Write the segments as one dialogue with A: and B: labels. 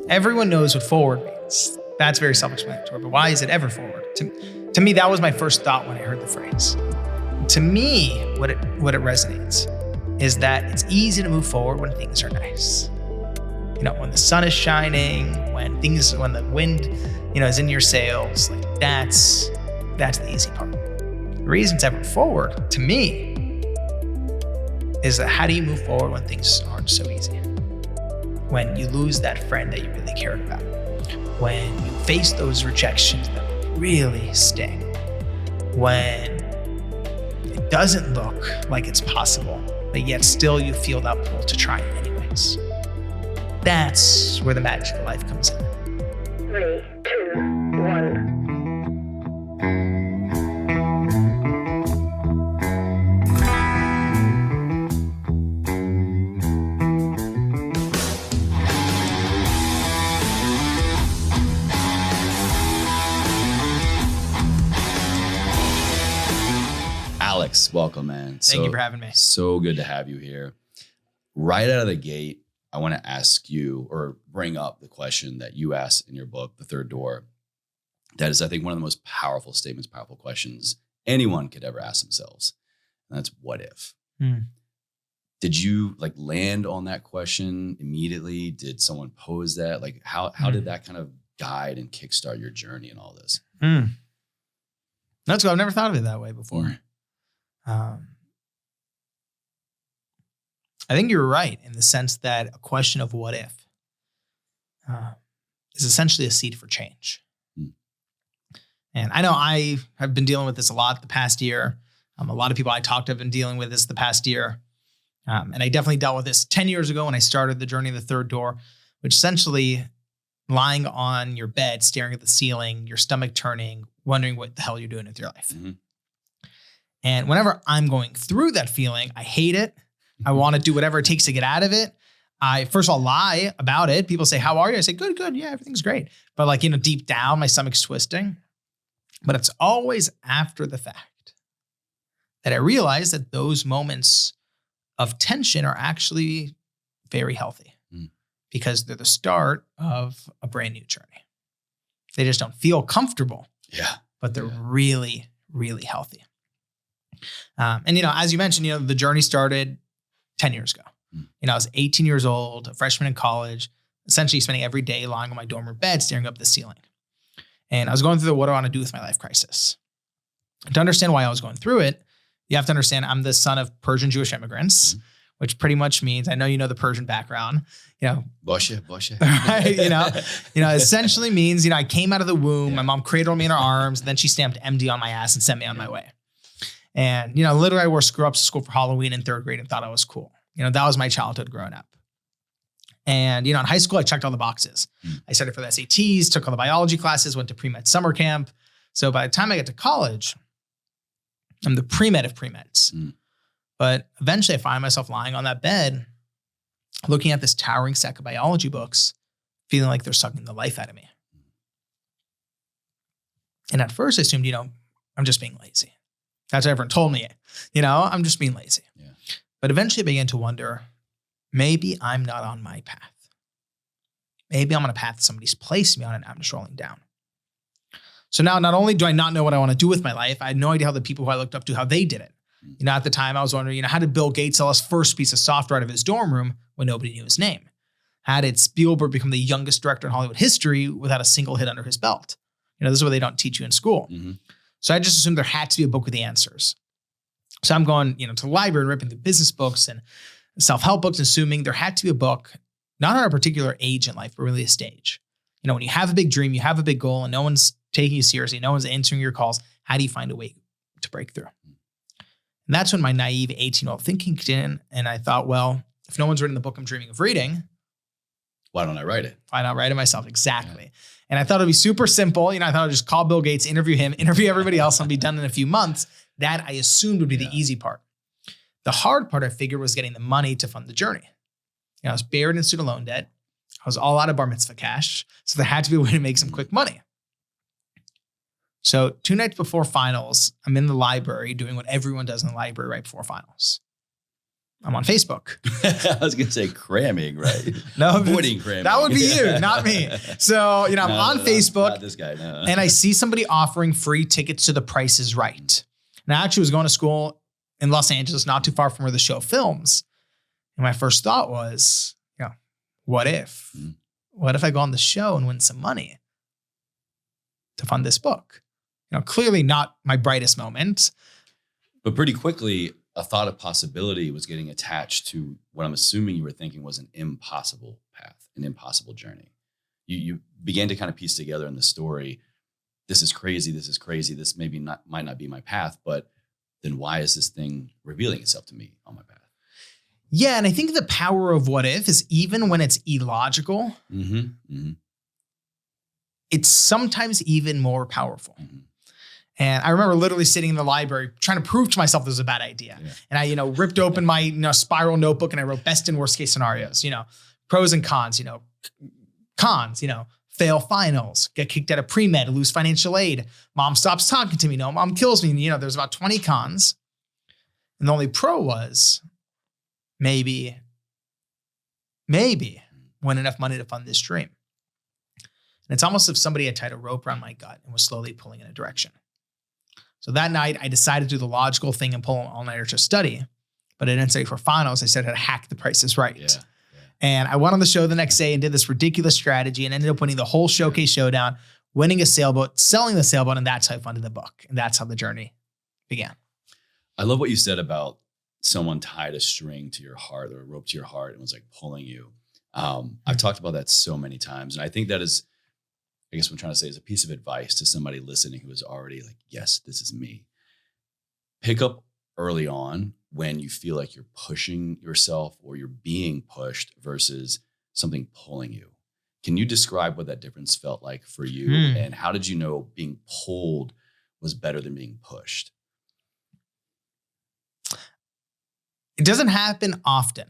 A: Everyone knows what forward means. That's very self-explanatory, but why is it ever forward? To me, that was my first thought when I heard the phrase. To me, what it resonates is that it's easy to move forward when things are nice. When the sun is shining, when the wind, is in your sails, like that's the easy part. The reason it's ever forward, to me, is that how do you move forward when things aren't so easy? When you lose that friend that you really cared about, when you face those rejections that really sting, when it doesn't look like it's possible, but yet still you feel that pull to try it anyways. That's where the magic of life comes in.
B: 3, 2, 1.
C: Alex, welcome, man.
A: Thank you for having me.
C: So good to have you here. Right out of the gate, I want to ask you or bring up the question that you asked in your book, The Third Door. That is, I think, one of the most powerful statements, powerful questions anyone could ever ask themselves. And that's what if? Did you land on that question immediately? Did someone pose that? How did that kind of guide and kickstart your journey in all this?
A: That's cool. I've never thought of it that way before. I think you're right in the sense that a question of what if is essentially a seed for change. And I know I have been dealing with this a lot the past year. A lot of people I talked to have been dealing with this the past year. And I definitely dealt with this 10 years ago when I started the journey of the third door, which essentially lying on your bed, staring at the ceiling, your stomach turning, wondering what the hell you're doing with your life. And whenever I'm going through that feeling, I hate it. I want to do whatever it takes to get out of it. I first of all lie about it. People say, how are you? I say, good. Yeah, everything's great. But deep down, my stomach's twisting. But it's always after the fact that I realize that those moments of tension are actually very healthy because they're the start of a brand new journey. They just don't feel comfortable. But they're really, really healthy. And as you mentioned, the journey started 10 years ago. I was 18 years old, a freshman in college, essentially spending every day lying on my dorm room bed, staring up at the ceiling. And I was going through the what do I want to do with my life crisis. And to understand why I was going through it, you have to understand I'm the son of Persian Jewish immigrants, which pretty much means, I know the Persian background,
C: Boshe.
A: right? Essentially means, I came out of the womb, my mom cradled me in her arms, then she stamped MD on my ass and sent me on my way. And, literally I wore screw-ups to school for Halloween in third grade and thought I was cool. That was my childhood growing up. And, in high school, I checked all the boxes. I studied for the SATs, took all the biology classes, went to pre-med summer camp. So by the time I get to college, I'm the pre-med of pre-meds. But eventually I find myself lying on that bed, looking at this towering stack of biology books, feeling like they're sucking the life out of me. And at first I assumed, I'm just being lazy. That's what everyone told me, I'm just being lazy. But eventually I began to wonder, maybe I'm not on my path. Maybe I'm on a path somebody's placed me on and I'm just rolling down. So now not only do I not know what I want to do with my life, I had no idea how the people who I looked up to, how they did it. At the time I was wondering, how did Bill Gates sell his first piece of software out of his dorm room when nobody knew his name? How did Spielberg become the youngest director in Hollywood history without a single hit under his belt? This is what they don't teach you in school. So I just assumed there had to be a book with the answers. So I'm going, to the library and ripping the business books and self-help books, assuming there had to be a book, not on a particular age in life, but really a stage. When you have a big dream, you have a big goal and no one's taking you seriously, no one's answering your calls, how do you find a way to break through? And that's when my naive 18-year-old thinking kicked in. And I thought, well, if no one's written the book I'm dreaming of reading,
C: why don't I write it?
A: Why not write it myself? Exactly. Yeah. And I thought it'd be super simple. I thought I'd just call Bill Gates, interview him, interview everybody else, and I'll be done in a few months. That I assumed would be the easy part. The hard part I figured was getting the money to fund the journey. I was buried in student loan debt. I was all out of bar mitzvah cash. So there had to be a way to make some quick money. So 2 nights before finals, I'm in the library doing what everyone does in the library right before finals. I'm on Facebook.
C: I was going to say cramming, right?
A: No,
C: avoiding cramming.
A: That would be you, not me. So, I'm on Facebook
C: not this guy, no.
A: and I see somebody offering free tickets to The Price is Right. And I actually was going to school in Los Angeles, not too far from where the show films. And my first thought was, what if? What if I go on the show and win some money to fund this book? Clearly not my brightest moment.
C: But pretty quickly, a thought of possibility was getting attached to what I'm assuming you were thinking was an impossible path, an impossible journey. You began to kind of piece together in the story, this is crazy, this might not be my path, but then why is this thing revealing itself to me on my path?
A: Yeah, and I think the power of what if is even when it's illogical, it's sometimes even more powerful. And I remember literally sitting in the library trying to prove to myself this was a bad idea. Yeah. And I, ripped open my spiral notebook and I wrote best and worst case scenarios, pros and cons, cons, fail finals, get kicked out of pre-med, lose financial aid. Mom stops talking to me. No, mom kills me. And, there's about 20 cons. And the only pro was maybe win enough money to fund this dream. And it's almost as if somebody had tied a rope around my gut and was slowly pulling in a direction. So that night, I decided to do the logical thing and pull an all-nighter to study. But I didn't study for finals. I said how to hack The Price is Right. Yeah. And I went on the show the next day and did this ridiculous strategy and ended up winning the whole showcase showdown, winning a sailboat, selling the sailboat, and that's how I funded the book. And that's how the journey began.
C: I love what you said about someone tied a string to your heart or a rope to your heart and was like pulling you. I've talked about that so many times. And I think that is, I guess what I'm trying to say is a piece of advice to somebody listening who is already like, yes, this is me. Pick up early on when you feel like you're pushing yourself or you're being pushed versus something pulling you. Can you describe what that difference felt like for you? And how did you know being pulled was better than being pushed?
A: It doesn't happen often.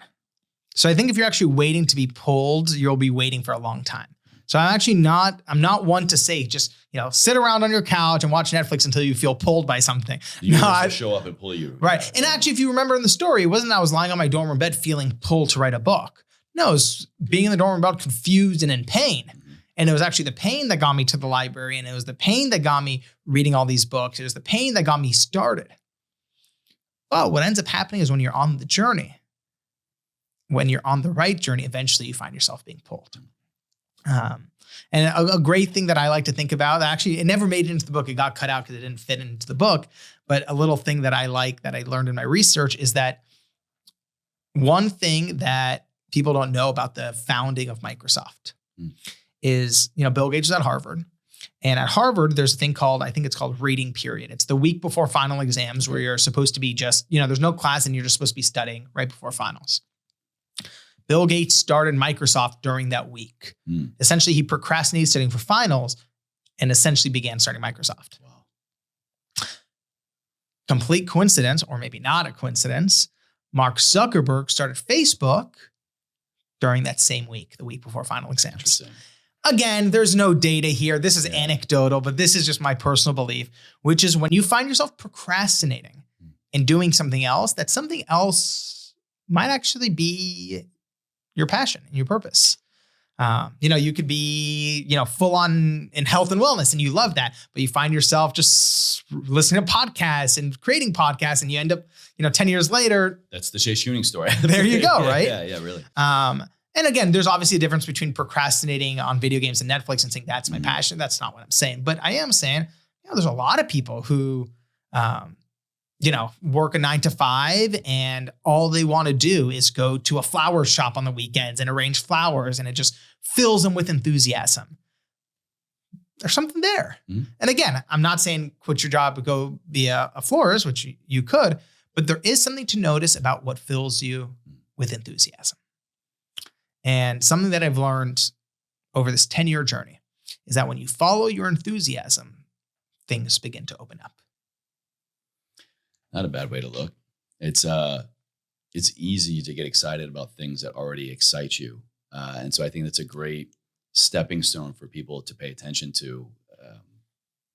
A: So I think if you're actually waiting to be pulled, you'll be waiting for a long time. So I'm not one to say, just, sit around on your couch and watch Netflix until you feel pulled by something.
C: I show up and pull you.
A: Right. And actually, if you remember in the story, it wasn't that I was lying on my dorm room bed feeling pulled to write a book. No, it was being in the dorm room bed confused and in pain. And it was actually the pain that got me to the library. And it was the pain that got me reading all these books. It was the pain that got me started. Well, what ends up happening is when you're on the journey, when you're on the right journey, eventually you find yourself being pulled. And a great thing that I like to think about, actually, it never made it into the book. It got cut out because it didn't fit into the book. But a little thing that I like that I learned in my research is that one thing that people don't know about the founding of Microsoft is, Bill Gates was at Harvard. And at Harvard, there's a thing called, I think it's called reading period. It's the week before final exams where you're supposed to be just, there's no class and you're just supposed to be studying right before finals. Bill Gates started Microsoft during that week. Essentially, he procrastinated studying for finals and essentially began starting Microsoft. Wow. Complete coincidence, or maybe not a coincidence, Mark Zuckerberg started Facebook during that same week, the week before final exams. Again, there's no data here. This is anecdotal, but this is just my personal belief, which is when you find yourself procrastinating and doing something else, that something else might actually be your passion and your purpose. You could be, full on in health and wellness and you love that, but you find yourself just listening to podcasts and creating podcasts and you end up, 10 years later.
C: That's the Chase Ewing story.
A: There you go, right?
C: Yeah, really.
A: And again, there's obviously a difference between procrastinating on video games and Netflix and saying that's my passion. That's not what I'm saying. But I am saying, there's a lot of people who, work a 9 to 5 and all they want to do is go to a flower shop on the weekends and arrange flowers and it just fills them with enthusiasm. There's something there. And again, I'm not saying quit your job and go be a florist, which you could, but there is something to notice about what fills you with enthusiasm. And something that I've learned over this 10-year journey is that when you follow your enthusiasm, things begin to open up.
C: Not a bad way to look. It's easy to get excited about things that already excite you. And so I think that's a great stepping stone for people to pay attention to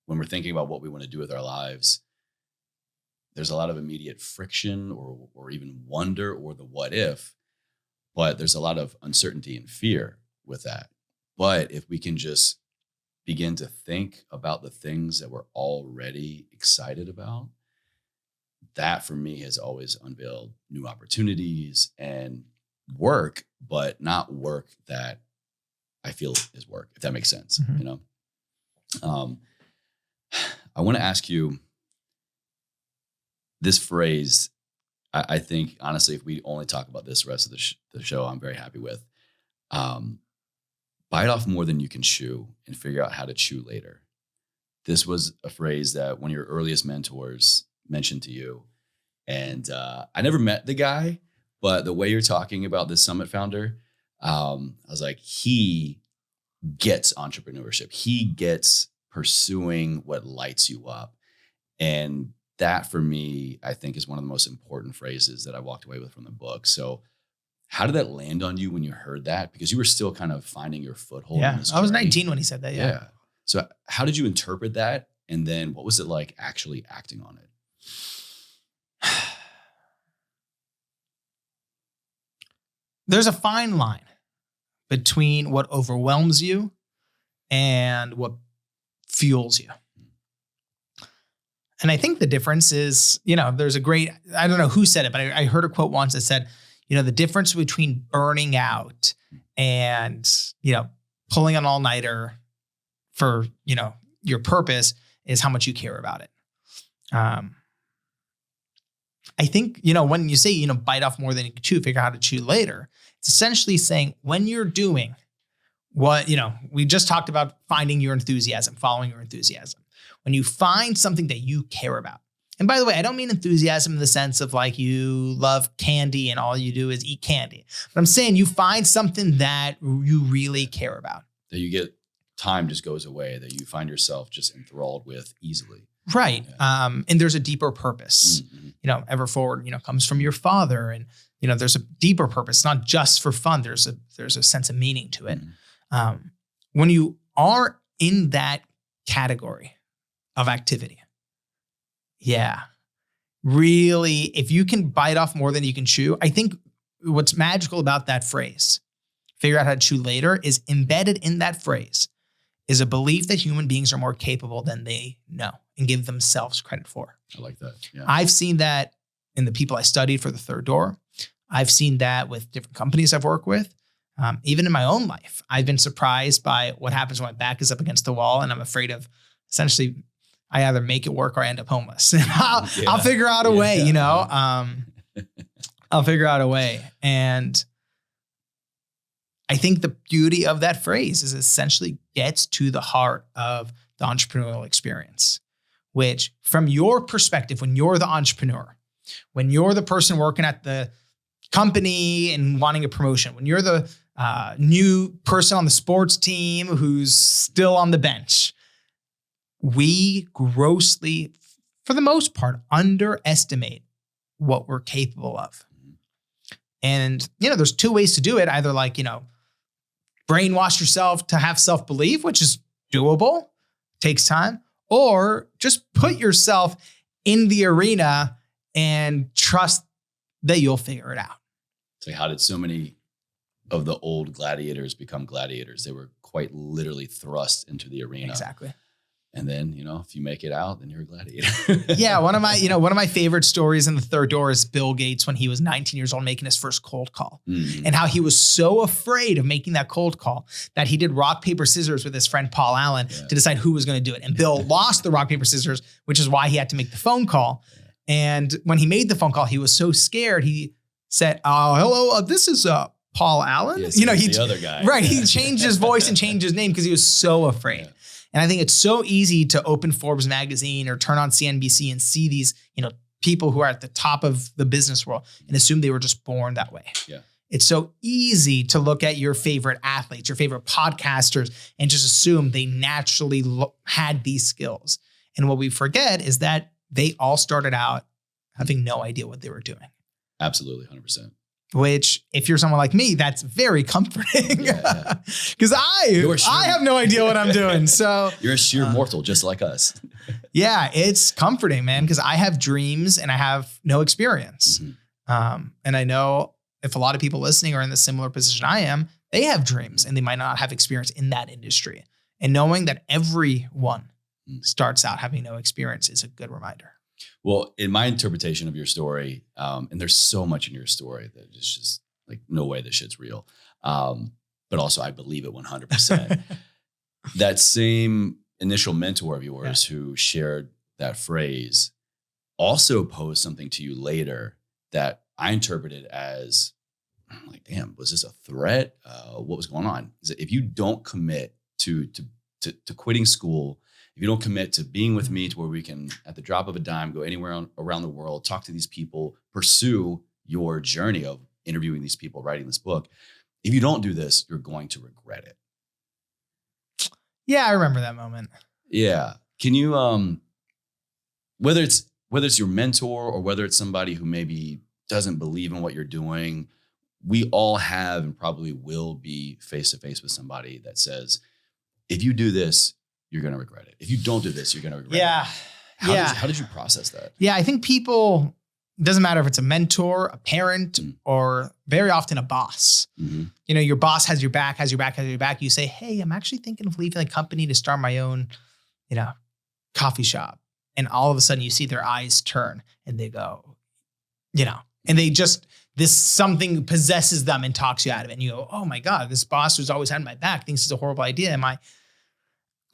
C: when we're thinking about what we want to do with our lives. there's a lot of immediate friction or even wonder or the what if, but there's a lot of uncertainty and fear with that. But if we can just begin to think about the things that we're already excited about, that for me has always unveiled new opportunities and work, but not work that I feel is work, if that makes sense. You know, I want to ask you this phrase. I think honestly, if we only talk about this the rest of the show, I'm very happy with. Bite off more than you can chew and figure out how to chew later. This was a phrase that one of your earliest mentors mentioned to you. And I never met the guy, but the way you're talking about this Summit founder, I was like, he gets entrepreneurship. He gets pursuing what lights you up. And that for me, I think is one of the most important phrases that I walked away with from the book. So how did that land on you when you heard that? Because you were still kind of finding your foothold.
A: Yeah,
C: in this
A: I was
C: journey.
A: 19 when he said that. Yeah.
C: So how did you interpret that? And then what was it like actually acting on it?
A: There's a fine line between what overwhelms you and what fuels you. And I think the difference is, there's a great, I don't know who said it, but I heard a quote once that said, the difference between burning out and, pulling an all-nighter for, your purpose is how much you care about it. I think, when you say, bite off more than you can chew, figure out how to chew later, it's essentially saying when you're doing what, we just talked about finding your enthusiasm, following your enthusiasm. When you find something that you care about. And by the way, I don't mean enthusiasm in the sense of like you love candy and all you do is eat candy. But I'm saying you find something that you really care about.
C: That you get, time just goes away, that you find yourself just enthralled with easily.
A: Right. Yeah. And there's a deeper purpose. Mm-hmm. Ever Forward, comes from your father. And, there's a deeper purpose, not just for fun. There's a sense of meaning to it. Mm-hmm. When you are in that category of activity, really, if you can bite off more than you can chew, I think what's magical about that phrase, figure out how to chew later, is embedded in that phrase is a belief that human beings are more capable than they know and give themselves credit for.
C: I like that. Yeah.
A: I've seen that in the people I studied for the Third Door. I've seen that with different companies I've worked with. Even in my own life, I've been surprised by what happens when my back is up against the wall and I'm afraid of essentially I either make it work or I end up homeless. I'll figure out a way, I'll figure out a way. And I think the beauty of that phrase is essentially gets to the heart of the entrepreneurial experience, which from your perspective, when you're the entrepreneur, when you're the person working at the company and wanting a promotion, when you're the new person on the sports team who's still on the bench, we grossly, for the most part, underestimate what we're capable of. And, there's two ways to do it. Either like, brainwash yourself to have self-belief, which is doable, takes time, or just put yourself in the arena and trust that you'll figure it out.
C: So how did so many of the old gladiators become gladiators? They were quite literally thrust into the arena.
A: Exactly.
C: And then, if you make it out, then you're a gladiator.
A: Yeah. One of my favorite stories in the Third Door is Bill Gates when he was 19 years old making his first cold call, and how he was so afraid of making that cold call that he did rock, paper, scissors with his friend, Paul Allen, to decide who was going to do it. And Bill lost the rock, paper, scissors, which is why he had to make the phone call. And when he made the phone call, he was so scared. He said, hello, this is Paul Allen.
C: Yes, he's the other guy.
A: Right. He changed his voice and changed his name because he was so afraid. Yeah. And I think it's so easy to open Forbes magazine or turn on CNBC and see these, people who are at the top of the business world and assume they were just born that way.
C: Yeah.
A: It's so easy to look at your favorite athletes, your favorite podcasters, and just assume they naturally had these skills. And what we forget is that they all started out having no idea what they were doing.
C: Absolutely, 100%.
A: Which, if you're someone like me, that's very comforting. Because I have no idea what I'm doing. So
C: you're a sheer mortal, just like us.
A: Yeah, it's comforting, man, because I have dreams and I have no experience. And I know if a lot of people listening are in the similar position I am, they have dreams and they might not have experience in that industry. And knowing that everyone starts out having no experience is a good reminder.
C: Well, in my interpretation of your story, and there's so much in your story that is just like, no way this shit's real. But also I believe it 100%. That same initial mentor of yours who shared that phrase also posed something to you later that I interpreted as like, damn, was this a threat? What was going on? Is that if you don't commit to quitting school, if you don't commit to being with me to where we can, at the drop of a dime, go anywhere around the world, talk to these people, pursue your journey of interviewing these people, writing this book. If you don't do this, you're going to regret it.
A: Yeah, I remember that moment.
C: Yeah. Can you, whether it's your mentor or whether it's somebody who maybe doesn't believe in what you're doing, we all have and probably will be face to face with somebody that says, if you do this, you're going to regret it. If you don't do this, you're going to regret it. How did you process that? Yeah, I think people, it doesn't matter if it's a mentor, a parent, or very often a boss. You know, your boss has your back. You say, hey, I'm actually thinking of leaving the company to start my own, coffee shop. And all of a sudden you see their eyes turn and they go, and they just, something possesses them and talks you out of it. And you go, oh my God, this boss who's always had my back thinks it's a horrible idea.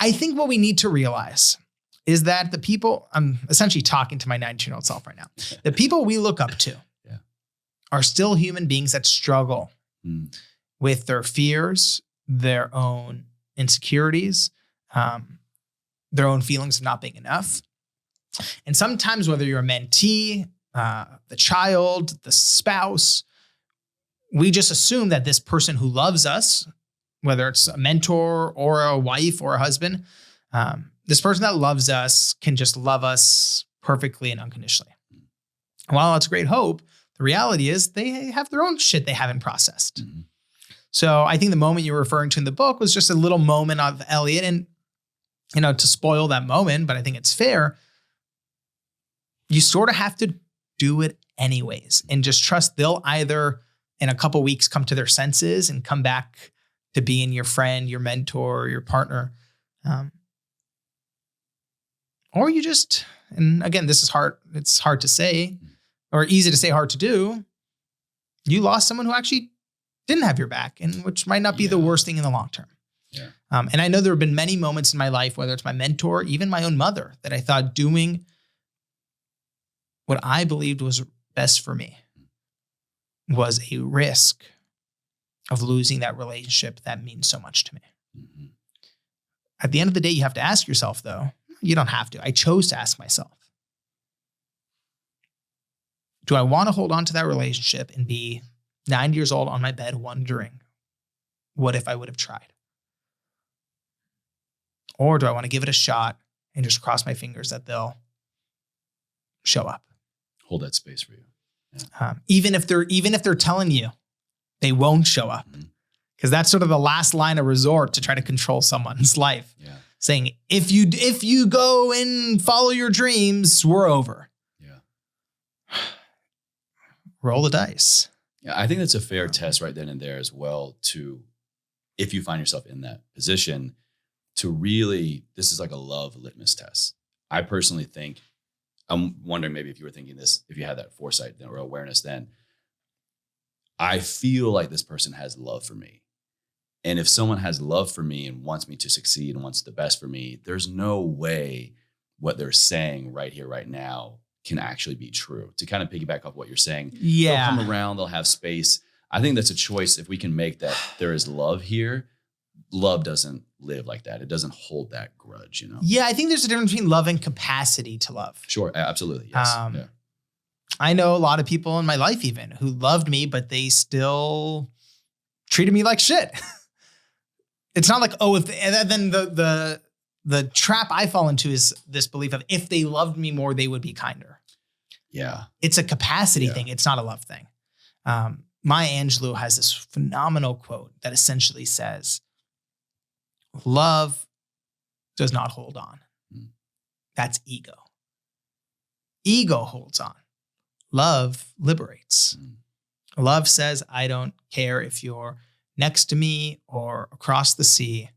C: I think what we need to realize is that the people, I'm essentially talking to my 19-year-old self right now. The people we look up to are still human beings that struggle with their fears, their own insecurities, their own feelings of not being enough. And sometimes whether you're a mentee, the child, the spouse, we just assume that this person who loves us, whether it's a mentor or a wife or a husband, this person that loves us can just love us perfectly and unconditionally. And while that's great hope, the reality is they have their own shit they haven't processed. So I think the moment you were referring to in the book was just a little moment of Elliot, and, to spoil that moment, but I think it's fair. You sort of have to do it anyways and just trust they'll either in a couple weeks come to their senses and come back to being your friend, your mentor, your partner. Or you just, and again, this is hard. It's hard to say or easy to say, hard to do. You lost someone who actually didn't have your back, and which might not be the worst thing in the long term. And I know there have been many moments in my life, whether it's my mentor, even my own mother, that I thought doing what I believed was best for me was a risk of losing that relationship that means so much to me. At the end of the day, you have to ask yourself, though, you don't have to. I chose to ask myself, do I want to hold on to that relationship and be 9 years old on my bed wondering, what if I would have tried? Or do I want to give it a shot and just cross my fingers that they'll show up? Hold that space for you.
A: Even if they're telling you they won't show up, because that's sort of the last line of resort to try to control someone's life. Saying, if you go and follow your dreams, we're over. Roll the dice.
C: Yeah, I think that's a fair test right then and there as well, to, if you find yourself in that position, to really, this is like a love litmus test. I personally think, I'm wondering maybe if you were thinking this, if you had that foresight then, or awareness then, I feel like this person has love for me. And if someone has love for me and wants me to succeed and wants the best for me, there's no way what they're saying right here, right now can actually be true. To kind of piggyback off what you're saying, they'll come around, they'll have space. I think that's a choice. If we can make that there is love here, love doesn't live like that. It doesn't hold that grudge,
A: Yeah, I think there's a difference between love and capacity to love.
C: Sure, absolutely, yes.
A: I know a lot of people in my life even who loved me, but they still treated me like shit. It's not like, then the trap I fall into is this belief of, if they loved me more, they would be kinder.
C: Yeah.
A: It's a capacity thing. It's not a love thing. Maya Angelou has this phenomenal quote that essentially says, love does not hold on. That's ego. Ego holds on. Love liberates. Love says, I don't care if you're next to me or across the sea.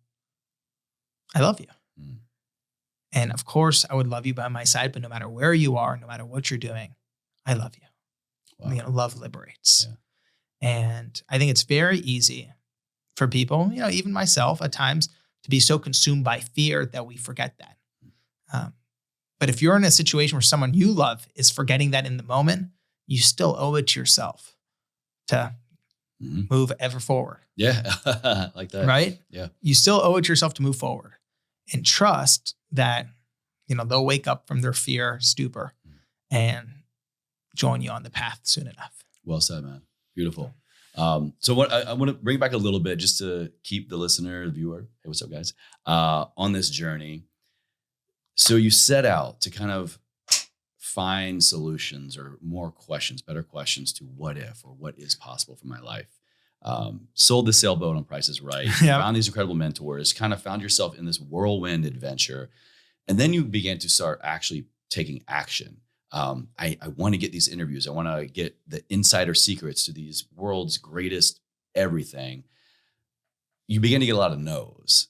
A: I love you. And of course, I would love you by my side, but no matter where you are, no matter what you're doing, I love you. Wow. Love liberates. Yeah. And I think it's very easy for people, even myself at times, to be so consumed by fear that we forget that. But if you're in a situation where someone you love is forgetting that in the moment, you still owe it to yourself to move ever forward.
C: Yeah, like that.
A: Right?
C: Yeah.
A: You still owe it to yourself to move forward and trust that, they'll wake up from their fear stupor and join you on the path soon enough.
C: Well said, man. Beautiful. So what I want to bring back a little bit just to keep the listener, the viewer, hey, what's up, guys, on this journey. So you set out to kind of find solutions or more questions, better questions to what if or what is possible for my life. Sold the sailboat on Price is Right.
A: Yeah.
C: Found these incredible mentors, kind of found yourself in this whirlwind adventure. And then you began to start actually taking action. I want to get these interviews. I want to get the insider secrets to these world's greatest everything. You began to get a lot of no's.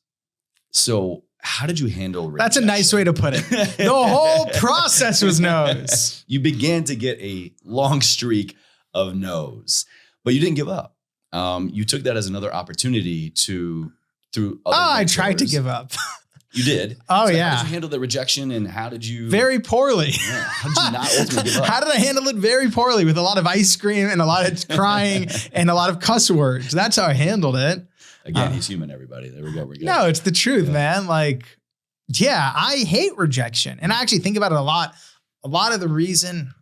C: So how did you handle rejection?
A: That's a nice way to put it. The whole process was no's.
C: You began to get a long streak of no's, but you didn't give up. You took that as another opportunity through other
A: I tried to give up.
C: You did.
A: Oh,
C: so
A: yeah.
C: How did you handle the rejection and how did you?
A: Very poorly.
C: Yeah. How did you not ultimately give up?
A: How did I handle it? Very poorly, with a lot of ice cream and a lot of crying and a lot of cuss words. That's how I handled it.
C: Again, he's human, everybody. There we go. We're good.
A: No, it's the truth, man. I hate rejection. And I actually think about it a lot. A lot of the reason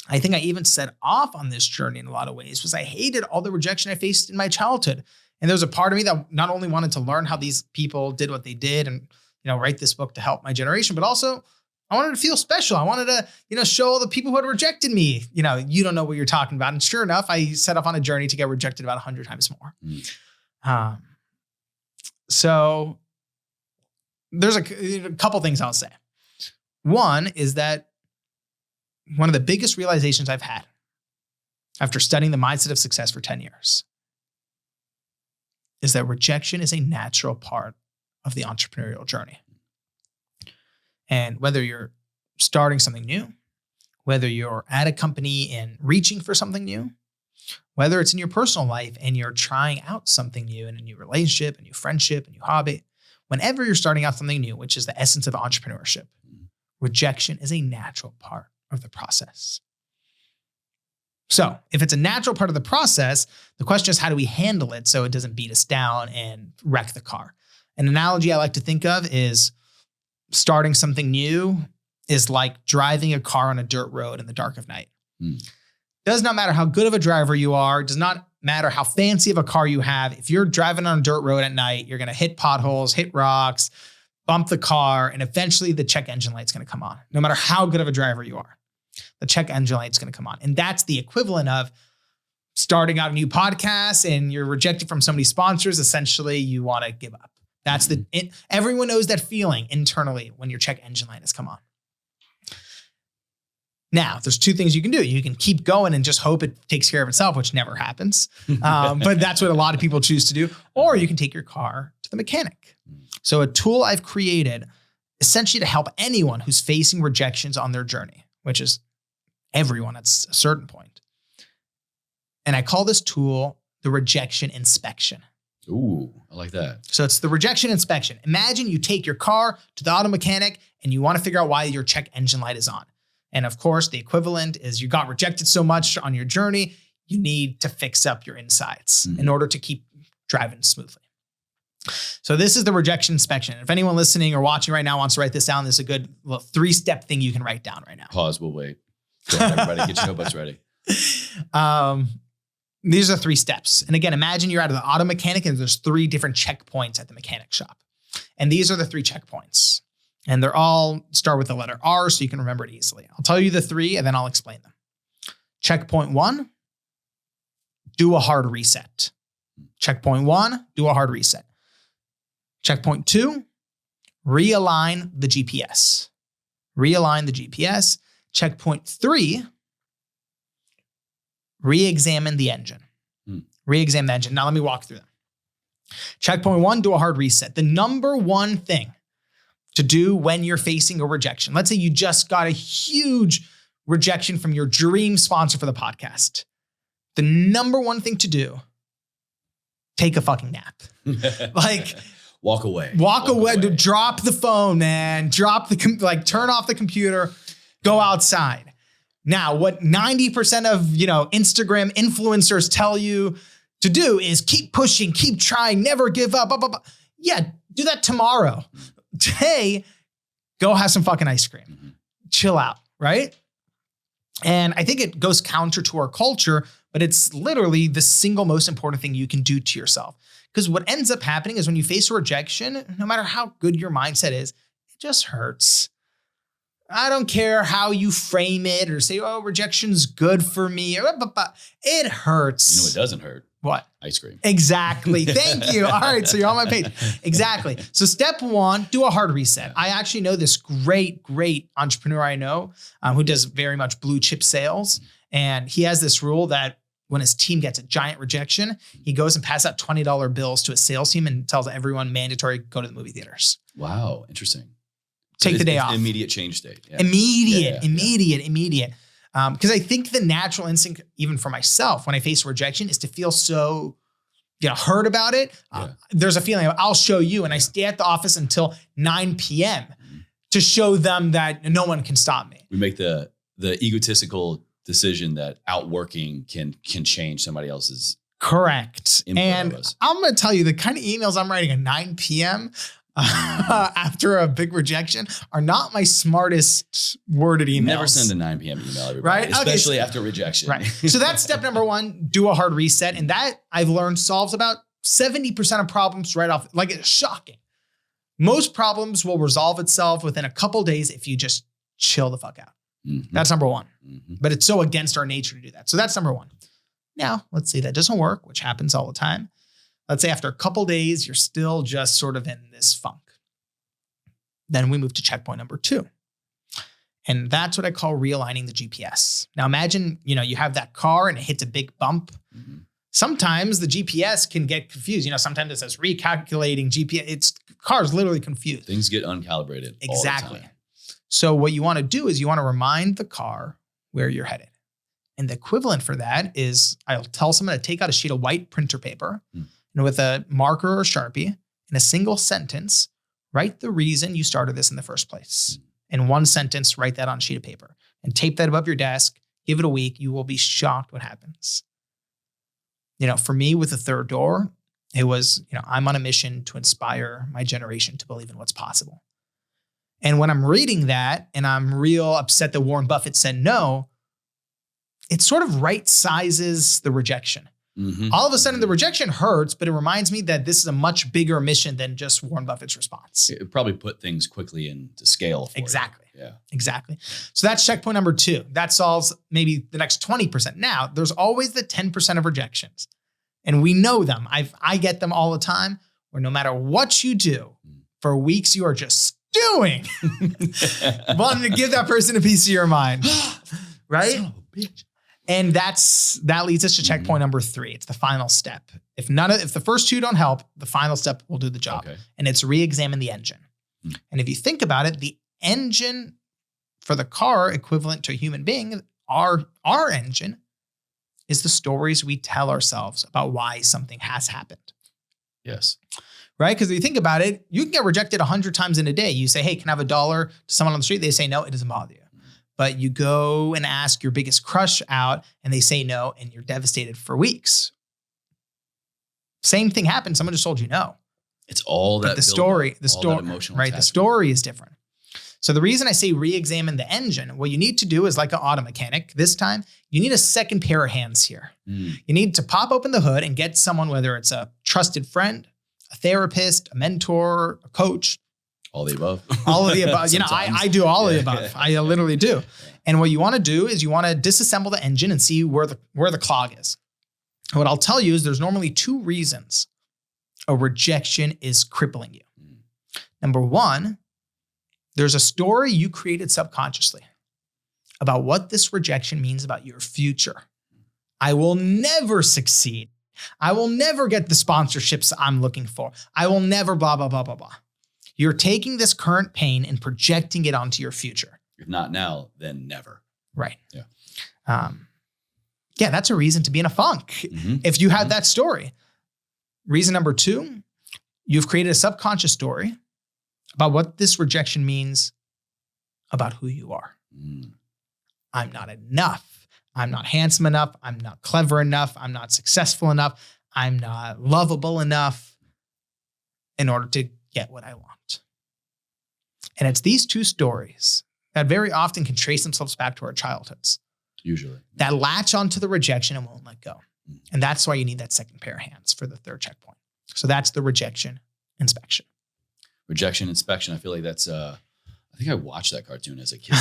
A: I think I even set off on this journey in a lot of ways was I hated all the rejection I faced in my childhood. And there was a part of me that not only wanted to learn how these people did what they did and, write this book to help my generation, but also I wanted to feel special. I wanted to, show all the people who had rejected me, you don't know what you're talking about. And sure enough, I set off on a journey to get rejected about 100 times more. So there's a couple things I'll say. One is that one of the biggest realizations I've had after studying the mindset of success for 10 years is that rejection is a natural part of the entrepreneurial journey. And whether you're starting something new, whether you're at a company and reaching for something new, whether it's in your personal life and you're trying out something new in a new relationship, a new friendship, a new hobby, whenever you're starting out something new, which is the essence of entrepreneurship, rejection is a natural part of the process. So if it's a natural part of the process, the question is, how do we handle it so it doesn't beat us down and wreck the car? An analogy I like to think of is starting something new is like driving a car on a dirt road in the dark of night. Does not matter how good of a driver you are, does not matter how fancy of a car you have. If you're driving on a dirt road at night, you're going to hit potholes, hit rocks, bump the car, and eventually the check engine light's going to come on. No matter how good of a driver you are, the check engine light's going to come on. And that's the equivalent of starting out a new podcast and you're rejected from so many sponsors. Essentially, you want to give up. That's everyone knows that feeling internally when your check engine light has come on. Now, there's two things you can do. You can keep going and just hope it takes care of itself, which never happens. But that's what a lot of people choose to do. Or you can take your car to the mechanic. So a tool I've created essentially to help anyone who's facing rejections on their journey, which is everyone at a certain point. And I call this tool the Rejection Inspection.
C: Ooh, I like that.
A: So it's the Rejection Inspection. Imagine you take your car to the auto mechanic and you want to figure out why your check engine light is on. And of course, the equivalent is you got rejected so much on your journey, you need to fix up your insides in order to keep driving smoothly. So this is the Rejection Inspection. If anyone listening or watching right now wants to write this down, this is a good little 3-step thing you can write down right now.
C: Pause, we'll wait. Go ahead, everybody, get your notebooks ready.
A: These are 3 steps. And again, imagine you're at the auto mechanic and there's 3 different checkpoints at the mechanic shop. And these are the 3 checkpoints. And they're all start with the letter R so you can remember it easily. I'll tell you the 3 and then I'll explain them. Checkpoint 1, do a hard reset. Checkpoint 1, do a hard reset. Checkpoint 2, realign the GPS. realign the GPS. Checkpoint 3, re-examine the engine. Re-examine the engine. Now let me walk through them. Checkpoint 1, do a hard reset. The number one thing to do when you're facing a rejection. Let's say you just got a huge rejection from your dream sponsor for the podcast. The number one thing to do, take a fucking nap. Like,
C: walk away.
A: Walk away. Drop the phone, man. Turn off the computer. Go outside. Now, what 90% of Instagram influencers tell you to do is keep pushing, keep trying, never give up. Blah, blah, blah. Yeah, do that tomorrow. Today, go have some fucking ice cream. Chill out, right? And I think it goes counter to our culture, but it's literally the single most important thing you can do to yourself. Because what ends up happening is when you face a rejection, no matter how good your mindset is, it just hurts. I don't care how you frame it or say, oh, rejection's good for me. It hurts.
C: You know what doesn't hurt?
A: What?
C: Ice cream.
A: Exactly. Thank you. All right. So you're on my page. Exactly. So step 1, do a hard reset. I actually know this great entrepreneur I know who does very much blue chip sales. And he has this rule that when his team gets a giant rejection, he goes and passes out $20 bills to a sales team and tells everyone mandatory go to the movie theaters.
C: Wow. Interesting.
A: Take the day off.
C: Immediate change state. Yeah.
A: Immediate. Because I think the natural instinct, even for myself, when I face rejection, is to feel so, hurt about it. There's a feeling of, I'll show you. And I stay at the office until 9 p.m. to show them that no one can stop me.
C: We make the egotistical decision that outworking can change somebody else's.
A: Correct. And I'm going to tell you, the kind of emails I'm writing at 9 p.m. After a big rejection are not my smartest worded emails.
C: Never send a 9 p.m. email, everybody,
A: right?
C: Especially after rejection.
A: Right. So that's step number 1, do a hard reset. And that I've learned solves about 70% of problems right off. Like, it's shocking. Most problems will resolve itself within a couple days if you just chill the fuck out. That's number 1. But it's so against our nature to do that. So that's number 1. Now, let's say that doesn't work, which happens all the time. Let's say after a couple days, you're still just sort of in this funk. Then we move to checkpoint number 2. And that's what I call realigning the GPS. Now imagine, you have that car and it hits a big bump. Sometimes the GPS can get confused. Sometimes it says recalculating GPS. Car's literally confused.
C: Things get uncalibrated.
A: Exactly.
C: All the time.
A: So what you want to do is you want to remind the car where you're headed. And the equivalent for that is I'll tell someone to take out a sheet of white printer paper and with a marker or Sharpie, in a single sentence, write the reason you started this in the first place. In one sentence, write that on a sheet of paper and tape that above your desk. Give it a week. You will be shocked what happens. For me with the third door, it was, I'm on a mission to inspire my generation to believe in what's possible. And when I'm reading that and I'm real upset that Warren Buffett said no, it sort of right sizes the rejection. All of a sudden the rejection hurts, but it reminds me that this is a much bigger mission than just Warren Buffett's response.
C: It probably put things quickly into scale for
A: Exactly.
C: you. Yeah.
A: Exactly. So that's checkpoint number 2. That solves maybe the next 20%. Now there's always the 10% of rejections. And we know them. I get them all the time, where no matter what you do for weeks, you are just stewing, wanting to give that person a piece of your mind, right?
C: Son of a bitch.
A: And that leads us to checkpoint number 3. It's the final step. If the first 2 don't help, the final step will do the job.
C: Okay.
A: And it's re-examine the engine. And if you think about it, the engine for the car, equivalent to a human being, our engine is the stories we tell ourselves about why something has happened.
C: Yes.
A: Right? Because if you think about it, you can get rejected 100 times in a day. You say, hey, can I have $1 to someone on the street? They say no, it doesn't bother you. But you go and ask your biggest crush out and they say no, and you're devastated for weeks. Same thing happened. Someone just told you no.
C: It's all that
A: the story,
C: emotional
A: right?
C: attachment.
A: The story is different. So the reason I say re-examine the engine, what you need to do is like an auto mechanic. This time, you need a second pair of hands here. You need to pop open the hood and get someone, whether it's a trusted friend, a therapist, a mentor, a coach.
C: All the above.
A: All of the above. I do all of the above. I literally do. And what you want to do is you want to disassemble the engine and see where the clog is. And what I'll tell you is there's normally 2 reasons a rejection is crippling you. Number 1, There's a story you created subconsciously about what this rejection means about your future. I will never succeed. I will never get the sponsorships I'm looking for. I will never blah, blah, blah, blah, blah. You're taking this current pain and projecting it onto your future.
C: If not now, then never.
A: Right.
C: Yeah.
A: Yeah, that's a reason to be in a funk if you had that story. Reason number 2, you've created a subconscious story about what this rejection means about who you are. I'm not enough. I'm not handsome enough. I'm not clever enough. I'm not successful enough. I'm not lovable enough in order to get what I want. And it's these 2 stories that very often can trace themselves back to our childhoods.
C: Usually.
A: That latch onto the rejection and won't let go. And that's why you need that second pair of hands for the 3rd checkpoint. So that's the rejection inspection.
C: Rejection inspection. I feel like that's, I think I watched that cartoon as a kid.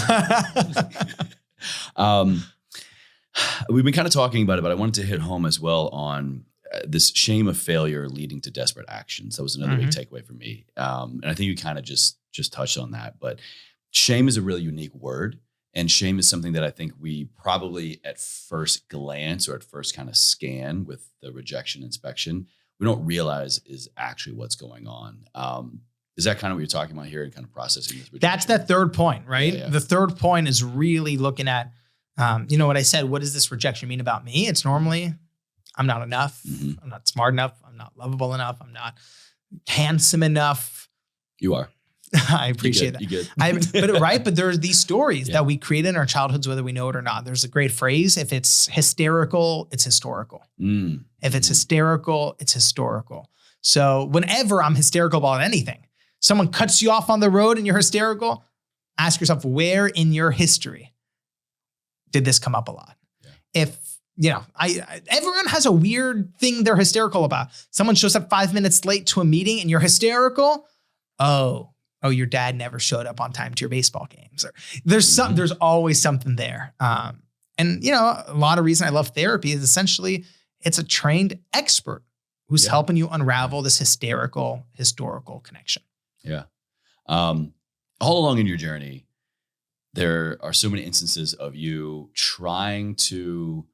C: We've been kind of talking about it, but I wanted to hit home as well on this shame of failure leading to desperate actions. That was another big takeaway for me. And I think you kind of just touched on that, but shame is a really unique word. And shame is something that I think we probably at first glance or at first kind of scan with the rejection inspection, we don't realize is actually what's going on. Is that kind of what you're talking about here and kind of processing this rejection?
A: That's that 3rd point, right?
C: Yeah.
A: The 3rd point is really looking at, you know what I said, what does this rejection mean about me? It's normally, I'm not enough. I'm not smart enough. I'm not lovable enough. I'm not handsome enough.
C: You are.
A: I appreciate that.
C: You good.
A: But there are these stories that we create in our childhoods, whether we know it or not. There's a great phrase. If it's hysterical, it's historical. If it's hysterical, it's historical. So whenever I'm hysterical about anything, someone cuts you off on the road and you're hysterical, ask yourself, where in your history did this come up a lot? Yeah. If, everyone has a weird thing they're hysterical about. Someone shows up 5 minutes late to a meeting and you're hysterical. Oh, your dad never showed up on time to your baseball games. Or there's always something there. And a lot of reason I love therapy is essentially it's a trained expert who's helping you unravel this historical connection.
C: Yeah. All along in your journey, there are so many instances of you trying to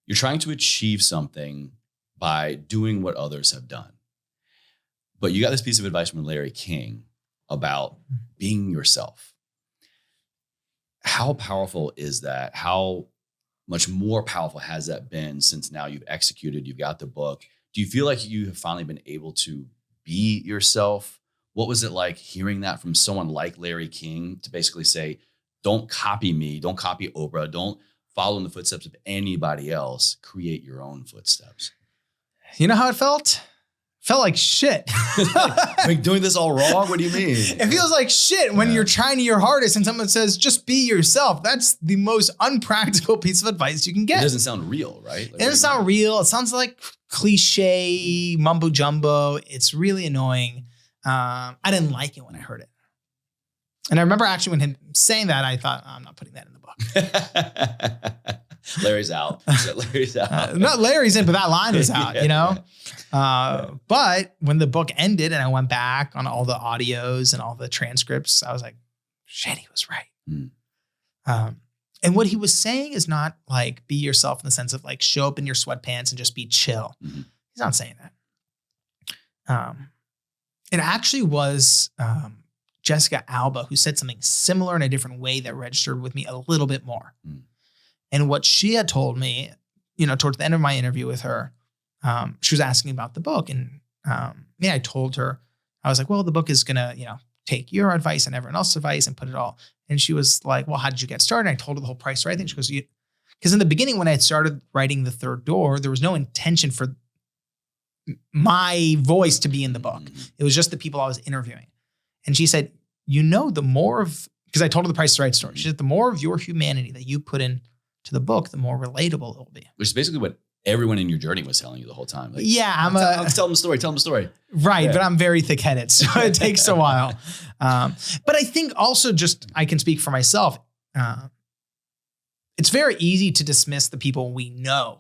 C: achieve something by doing what others have done. But you got this piece of advice from Larry King about being yourself. How powerful is that? How much more powerful has that been since now you've executed, you've got the book? Do you feel like you have finally been able to be yourself? What was it like hearing that from someone like Larry King to basically say, don't copy me, don't copy Oprah, don't follow in the footsteps of anybody else, create your own footsteps?
A: You know how it felt? Felt like shit.
C: Like doing this all wrong? What do you mean?
A: It feels like shit when you're trying your hardest and someone says, just be yourself. That's the most unpractical piece of advice you can get.
C: It doesn't sound real, right? Like,
A: it doesn't sound real. It sounds like cliche, mumbo jumbo. It's really annoying. I didn't like it when I heard it. And I remember actually when him saying that, I thought, I'm not putting that in the book.
C: Larry's out. Larry's out.
A: Not Larry's in, but that line was out, But when the book ended and I went back on all the audios and all the transcripts, I was like, shit, he was right. And what he was saying is not like be yourself in the sense of like show up in your sweatpants and just be chill. He's not saying that. It actually was Jessica Alba who said something similar in a different way that registered with me a little bit more. And what she had told me, towards the end of my interview with her, she was asking about the book. And I told her, I was like, well, the book is going to, take your advice and everyone else's advice and put it all. And she was like, well, how did you get started? And I told her the whole Price Right thing. She goes, because in the beginning, when I had started writing The Third Door, there was no intention for my voice to be in the book. It was just the people I was interviewing. And she said, the more of, because I told her the Price is Right story. She said, the more of your humanity that you put in to the book, the more relatable it will be.
C: Which is basically what everyone in your journey was telling you the whole time. Like,
A: I'm
C: tell them the story.
A: Right.
C: Yeah.
A: But I'm very thick-headed, so it takes a while. But I think also I can speak for myself. It's very easy to dismiss the people we know.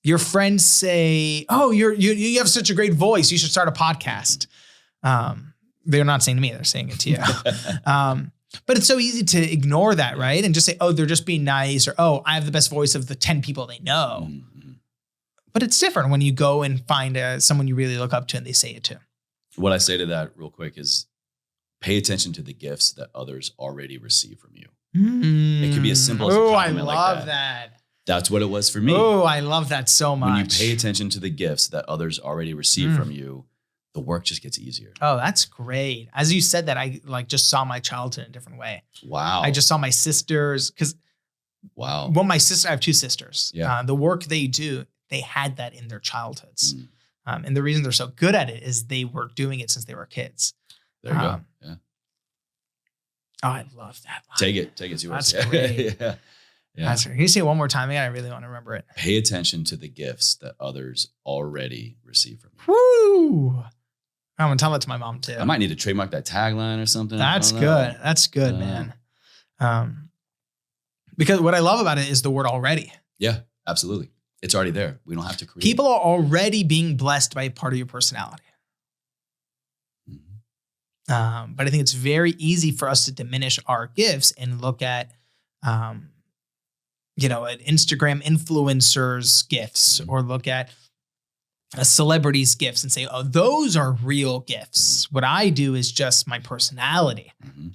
A: Your friends say, oh, you have such a great voice. You should start a podcast. they're not saying to me, they're saying it to you. But it's so easy to ignore that, right? And just say, oh, they're just being nice, or, oh, I have the best voice of the 10 people they know.
C: Mm-hmm.
A: But it's different when you go and find someone you really look up to and they say it to.
C: What I say to that real quick is pay attention to the gifts that others already receive from you. It could be as simple as a compliment like that.
A: I love that.
C: That's what it was for me.
A: Oh, I love that so much.
C: When you pay attention to the gifts that others already receive from you, the work just gets easier.
A: Oh, that's great. As you said that, I just saw my childhood in a different way.
C: Wow.
A: I just saw my sisters because I have two sisters.
C: Yeah.
A: The work they do, they had that in their childhoods. And the reason they're so good at it is they were doing it since they were kids.
C: There you go. Yeah.
A: Oh, I love that line.
C: Take it. It's yours.
A: That's great.
C: Yeah.
A: That's great. Can you say it one more time again? I really want to remember it.
C: Pay attention to the gifts that others already receive from you.
A: Woo! I'm going to tell that to my mom too.
C: I might need to trademark that tagline or something.
A: That's good. That's good, man. Because what I love about it is the word already.
C: Yeah, absolutely. It's already there. We don't have to create.
A: People are already being blessed by a part of your personality.
C: Mm-hmm.
A: But I think it's very easy for us to diminish our gifts and look at, an Instagram influencer's gifts, or look at a celebrity's gifts and say, oh, those are real gifts. What I do is just my personality.
C: Mm-hmm.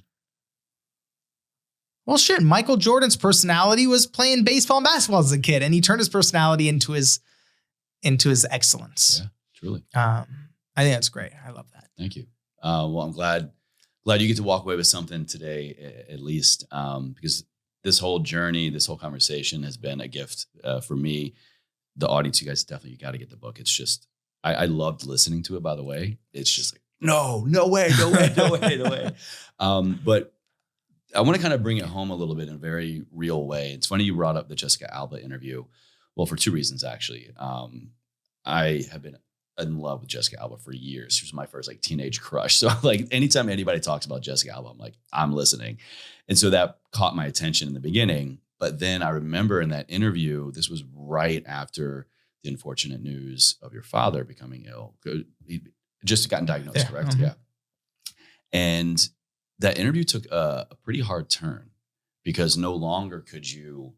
A: Well, shit, Michael Jordan's personality was playing baseball and basketball as a kid, and he turned his personality into his excellence.
C: Yeah, truly.
A: I think that's great. I love that.
C: Thank you. Well, I'm glad you get to walk away with something today, at least, because this whole journey, this whole conversation has been a gift for me. The audience, you guys definitely, you got to get the book. It's just, I loved listening to it, by the way. It's just like, no way. But I want to kind of bring it home a little bit in a very real way. It's funny you brought up the Jessica Alba interview. Well, for two reasons, actually. I have been in love with Jessica Alba for years. She was my first teenage crush. So anytime anybody talks about Jessica Alba, I'm listening. And so that caught my attention in the beginning. But then I remember in that interview, this was right after the unfortunate news of your father becoming ill. He just gotten diagnosed, correct?
A: Mm-hmm.
C: Yeah. And that interview took a pretty hard turn, because no longer could you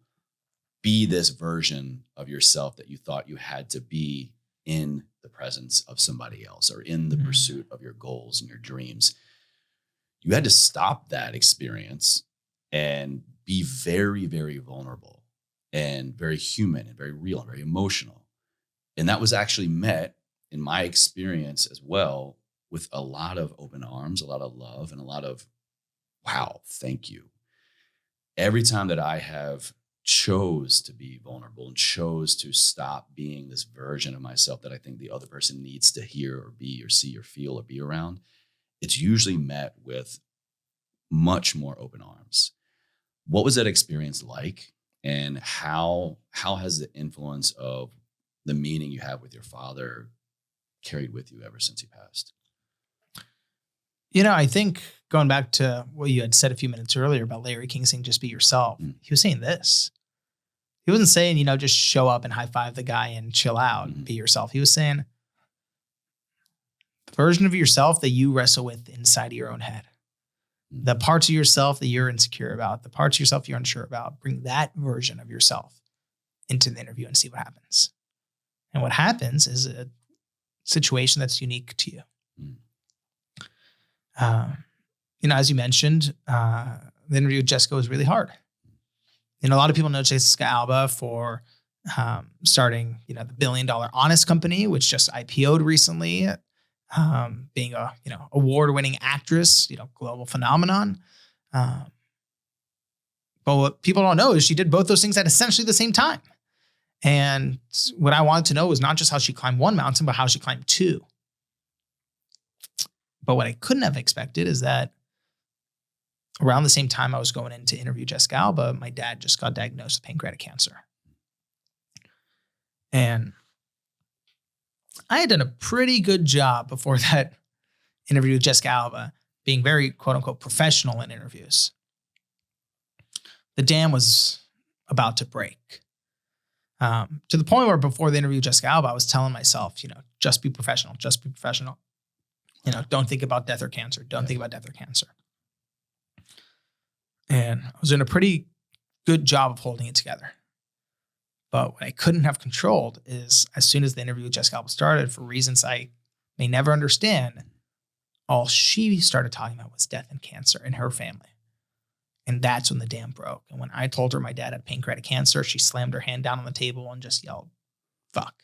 C: be this version of yourself that you thought you had to be in the presence of somebody else, or in the pursuit of your goals and your dreams. You had to stop that experience and be very, very vulnerable and very human and very real and very emotional. And that was actually met, in my experience as well, with a lot of open arms, a lot of love, and a lot of, wow, thank you. Every time that I have chose to be vulnerable and chose to stop being this version of myself that I think the other person needs to hear or be or see or feel or be around, it's usually met with much more open arms. What was that experience like? And how has the influence of the meaning you have with your father carried with you ever since he passed?
A: I think going back to what you had said a few minutes earlier about Larry King saying, just be yourself. He was saying this. He wasn't saying, just show up and high five the guy and chill out and be yourself. He was saying the version of yourself that you wrestle with inside of your own head, the parts of yourself that you're insecure about, the parts of yourself you're unsure about, bring that version of yourself into the interview and see what happens. And what happens is a situation that's unique to you. As you mentioned, the interview with Jessica was really hard. A lot of people know Jessica Alba for starting, the $1 billion Honest company, which just IPO'd recently, being a, award-winning actress, global phenomenon. But what people don't know is she did both those things at essentially the same time. And what I wanted to know was not just how she climbed one mountain, but how she climbed two. But what I couldn't have expected is that around the same time I was going in to interview Jessica Alba, my dad just got diagnosed with pancreatic cancer. And I had done a pretty good job before that interview with Jessica Alba, being very, quote unquote, professional in interviews. The dam was about to break. To the point where before the interview with Jessica Alba, I was telling myself, just be professional, just be professional. Don't think about death or cancer. Don't think about death or cancer. And I was doing a pretty good job of holding it together. But what I couldn't have controlled is as soon as the interview with Jessica Alba started, for reasons I may never understand, all she started talking about was death and cancer in her family. And that's when the dam broke. And when I told her my dad had pancreatic cancer, she slammed her hand down on the table and just yelled, fuck.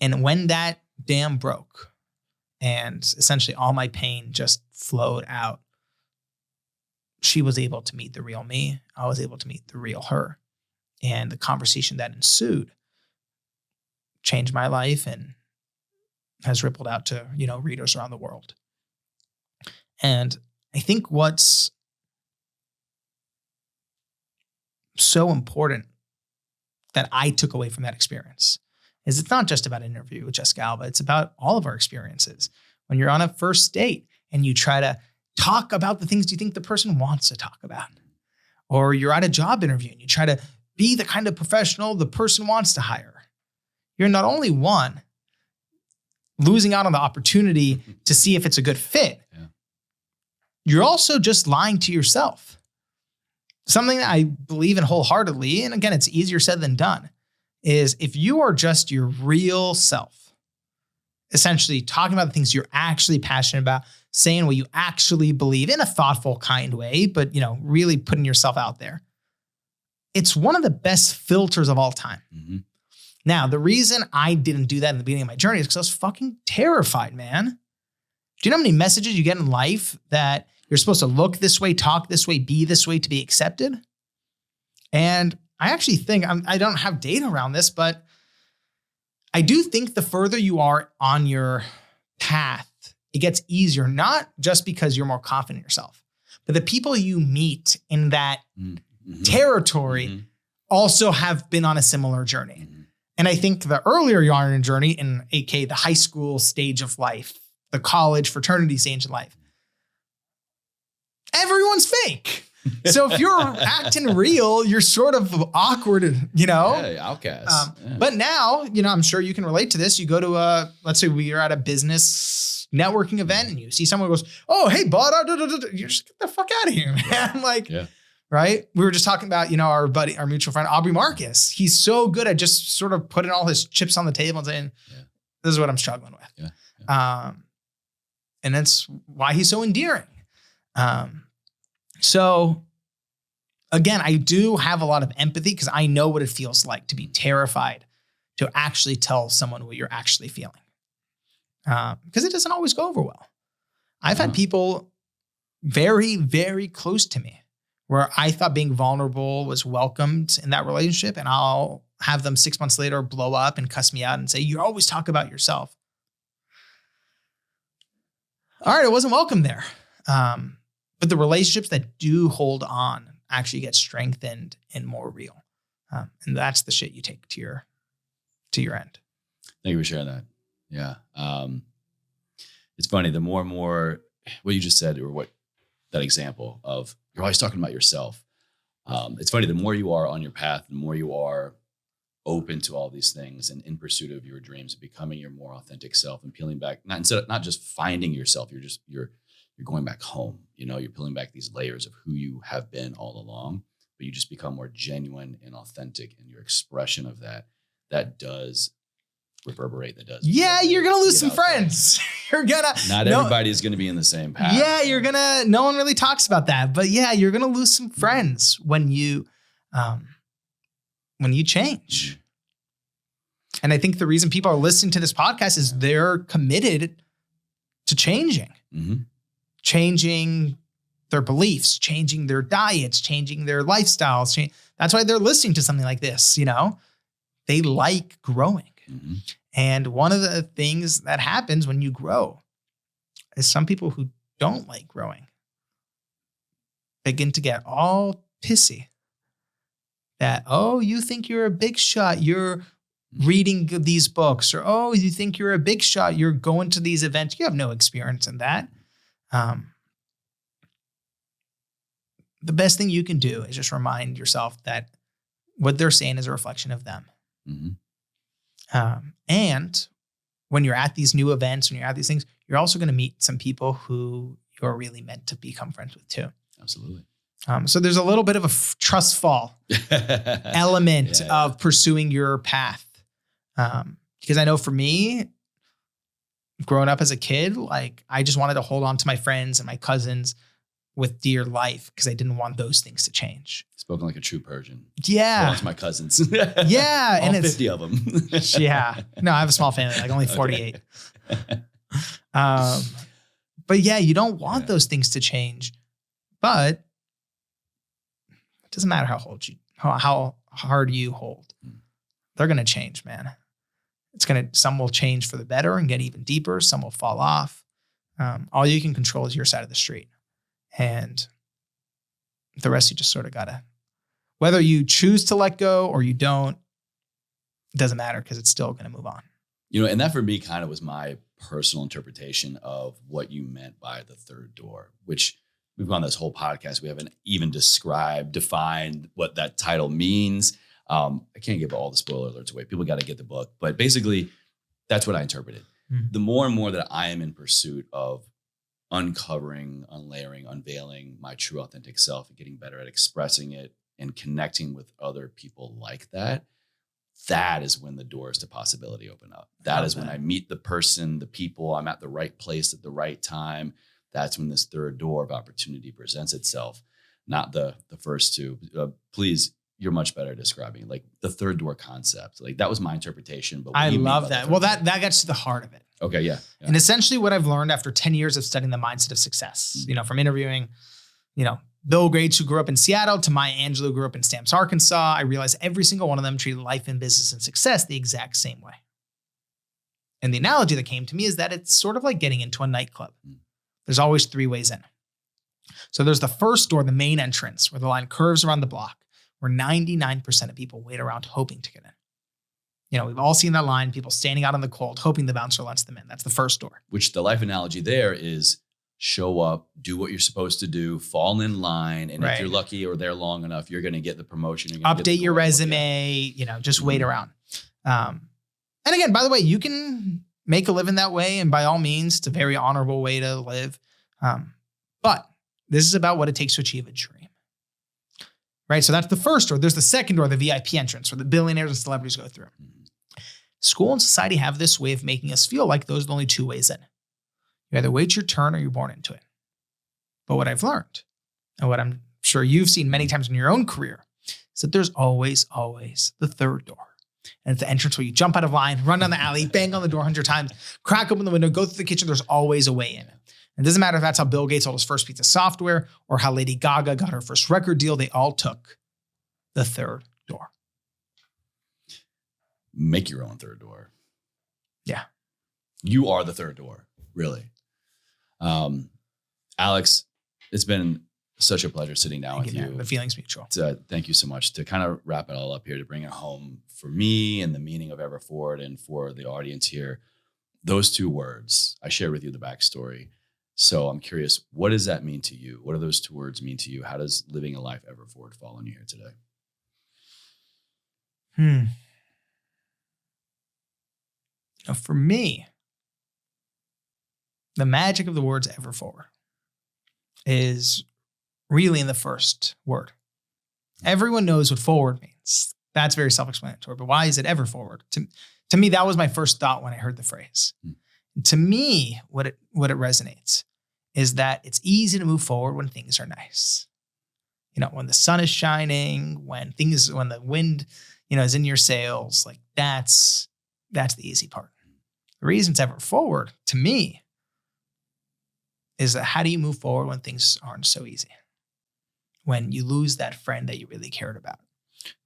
A: And when that dam broke and essentially all my pain just flowed out, she was able to meet the real me. I was able to meet the real her. And the conversation that ensued changed my life and has rippled out to, readers around the world. And I think what's so important that I took away from that experience is it's not just about an interview with Jessica Alba. It's about all of our experiences. When you're on a first date and you try to talk about the things you think the person wants to talk about, or you're at a job interview and you try to be the kind of professional the person wants to hire, you're not only one, losing out on the opportunity to see if it's a good fit, you're also just lying to yourself. Something that I believe in wholeheartedly, and again, it's easier said than done, is if you are just your real self, essentially talking about the things you're actually passionate about, saying what you actually believe in a thoughtful, kind way, but really putting yourself out there. It's one of the best filters of all time. Now, the reason I didn't do that in the beginning of my journey is because I was fucking terrified, man. Do you know how many messages you get in life that you're supposed to look this way, talk this way, be this way to be accepted? And I actually think, I don't have data around this, but I do think the further you are on your path, it gets easier, not just because you're more confident in yourself, but the people you meet in that territory also have been on a similar journey. And I think the earlier you're on a journey, in aka the high school stage of life, the college fraternity stage of life, everyone's fake. So if you're acting real, you're sort of awkward,
C: Yeah, outcast.
A: But now, I'm sure you can relate to this. You go to let's say we are at a business networking event and you see someone who goes, oh, hey, bud, you're just get the fuck out of here, man. Right? We were just talking about, our buddy, our mutual friend, Aubrey Marcus. He's so good at just sort of putting all his chips on the table and saying, this is what I'm struggling with. And that's why he's so endearing. So again, I do have a lot of empathy because I know what it feels like to be terrified to actually tell someone what you're actually feeling. Because it doesn't always go over well. I've had people very, very close to me where I thought being vulnerable was welcomed in that relationship, and I'll have them 6 months later blow up and cuss me out and say, you always talk about yourself. All right, it wasn't welcome there. But the relationships that do hold on actually get strengthened and more real. And that's the shit you take to your end.
C: Thank you for sharing that. Yeah. It's funny, the more and more what you just said, or what that example of you're always talking about yourself. It's funny, the more you are on your path, the more you are open to all these things and in pursuit of your dreams, becoming your more authentic self and peeling back, not just finding yourself, you're going back home, you're peeling back these layers of who you have been all along, but you just become more genuine and authentic in your expression of that does reverberate,
A: you're going to lose some friends.
C: Not everybody's going to be in the same path.
A: Yeah, no one really talks about that, but you're going to lose some friends when you change. And I think the reason people are listening to this podcast is they're committed to changing, changing their beliefs, changing their diets, changing their lifestyles. That's why they're listening to something like this. They like growing. And one of the things that happens when you grow is some people who don't like growing begin to get all pissy that, oh, you think you're a big shot, you're reading these books, or, oh, you think you're a big shot, you're going to these events. You have no experience in that. The best thing you can do is just remind yourself that what they're saying is a reflection of them. And when you're at these new events, when you're at these things, you're also going to meet some people who you're really meant to become friends with too.
C: Absolutely.
A: So there's a little bit of a trust fall element of pursuing your path. Because I know for me, growing up as a kid, like I just wanted to hold on to my friends and my cousins with dear life because I didn't want those things to change.
C: Spoken like a true Persian.
A: Yeah.
C: Hold on to my cousins.
A: Yeah.
C: All
A: and
C: 50 of them.
A: Yeah. No, I have a small family, like only 48. Okay. But yeah, you don't want those things to change, but it doesn't matter how hard you hold. They're going to change, man. Some will change for the better and get even deeper. Some will fall off. All you can control is your side of the street. And the rest you just sort of gotta, whether you choose to let go or you don't, it doesn't matter because it's still going to move on.
C: You know, and that for me kind of was my personal interpretation of what you meant by the third door, which we've gone this whole podcast. We haven't even defined what that title means. I can't give all the spoiler alerts away. People got to get the book, but basically that's what I interpreted. Mm-hmm. The more and more that I am in pursuit of uncovering, unlayering, unveiling my true authentic self and getting better at expressing it and connecting with other people like that, that is when the doors to possibility open up. That is when I meet the person, the people, I'm at the right place at the right time. That's when this third door of opportunity presents itself, not the first two. Please, you're much better at describing it. Like the third door concept. Like that was my interpretation. But I love that.
A: Well, that gets to the heart of it.
C: Okay, yeah.
A: And essentially what I've learned after 10 years of studying the mindset of success, from interviewing, Bill Gates, who grew up in Seattle, to Maya Angelou, who grew up in Stamps, Arkansas, I realized every single one of them treated life and business and success the exact same way. And the analogy that came to me is that it's sort of like getting into a nightclub. There's always 3 ways in. So there's the first door, the main entrance, where the line curves around the block, where 99% of people wait around hoping to get in. We've all seen that line, people standing out in the cold, hoping the bouncer lets them in. That's the first door.
C: Which the life analogy there is show up, do what you're supposed to do, fall in line. And if you're lucky or there long enough, you're going to get the promotion.
A: Update your resume, just wait around. And again, by the way, you can make a living that way. And by all means, it's a very honorable way to live. But this is about what it takes to achieve a dream. Right? So that's the first door. There's the second door, the VIP entrance, where the billionaires and celebrities go through. School and society have this way of making us feel like those are the only 2 ways in. You either wait your turn or you're born into it. But what I've learned, and what I'm sure you've seen many times in your own career, is that there's always, always the third door. And it's the entrance where you jump out of line, run down the alley, bang on the door 100 times, crack open the window, go through the kitchen. There's always a way in. And it doesn't matter if that's how Bill Gates sold his first piece of software or how Lady Gaga got her first record deal. They all took the third door.
C: Make your own third door.
A: Yeah.
C: You are the third door, really. Alex, it's been such a pleasure sitting down with you.
A: The feeling's mutual.
C: Thank you so much. To kind of wrap it all up here, to bring it home for me and the meaning of Ever Forward and for the audience here, those 2 words, I shared with you the backstory. So I'm curious, what does that mean to you? What do those 2 words mean to you? How does living a life ever forward fall on you here today?
A: For me, the magic of the words ever forward is really in the first word. Everyone knows what forward means. That's very self-explanatory, but why is it ever forward? To me, that was my first thought when I heard the phrase. To me, what it resonates is that it's easy to move forward when things are nice. When the sun is shining, when the wind, is in your sails, like that's the easy part. The reason it's ever forward to me is that how do you move forward when things aren't so easy? When you lose that friend that you really cared about,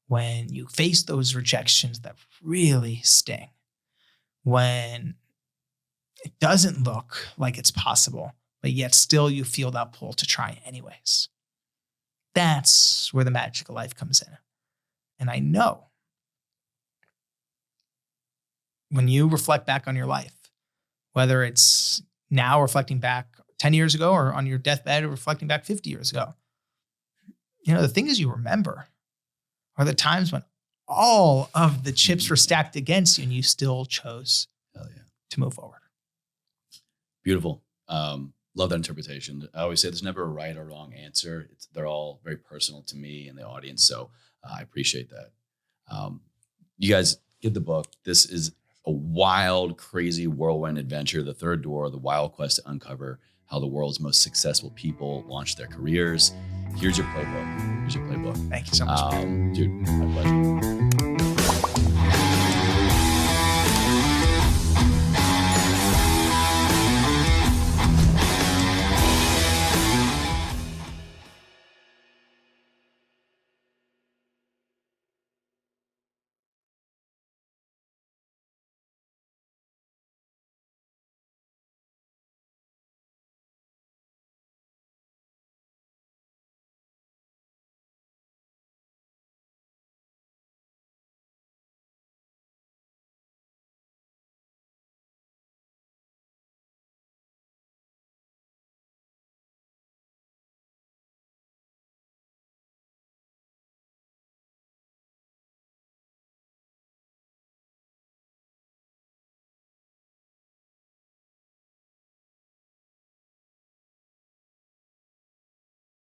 A: when you face those rejections that really sting, when it doesn't look like it's possible, but yet still you feel that pull to try anyways. That's where the magic of life comes in. And I know when you reflect back on your life, whether it's now reflecting back 10 years ago or on your deathbed or reflecting back 50 years ago, the things you remember are the times when all of the chips were stacked against you and you still chose to move forward.
C: Beautiful. Love that interpretation. I always say there's never a right or wrong answer. They're all very personal to me and the audience. So I appreciate that. You guys get the book. This is a wild, crazy whirlwind adventure. The Third Door, the wild quest to uncover how the world's most successful people launch their careers. Here's your playbook.
A: Thank you so much.
C: Dude, my pleasure.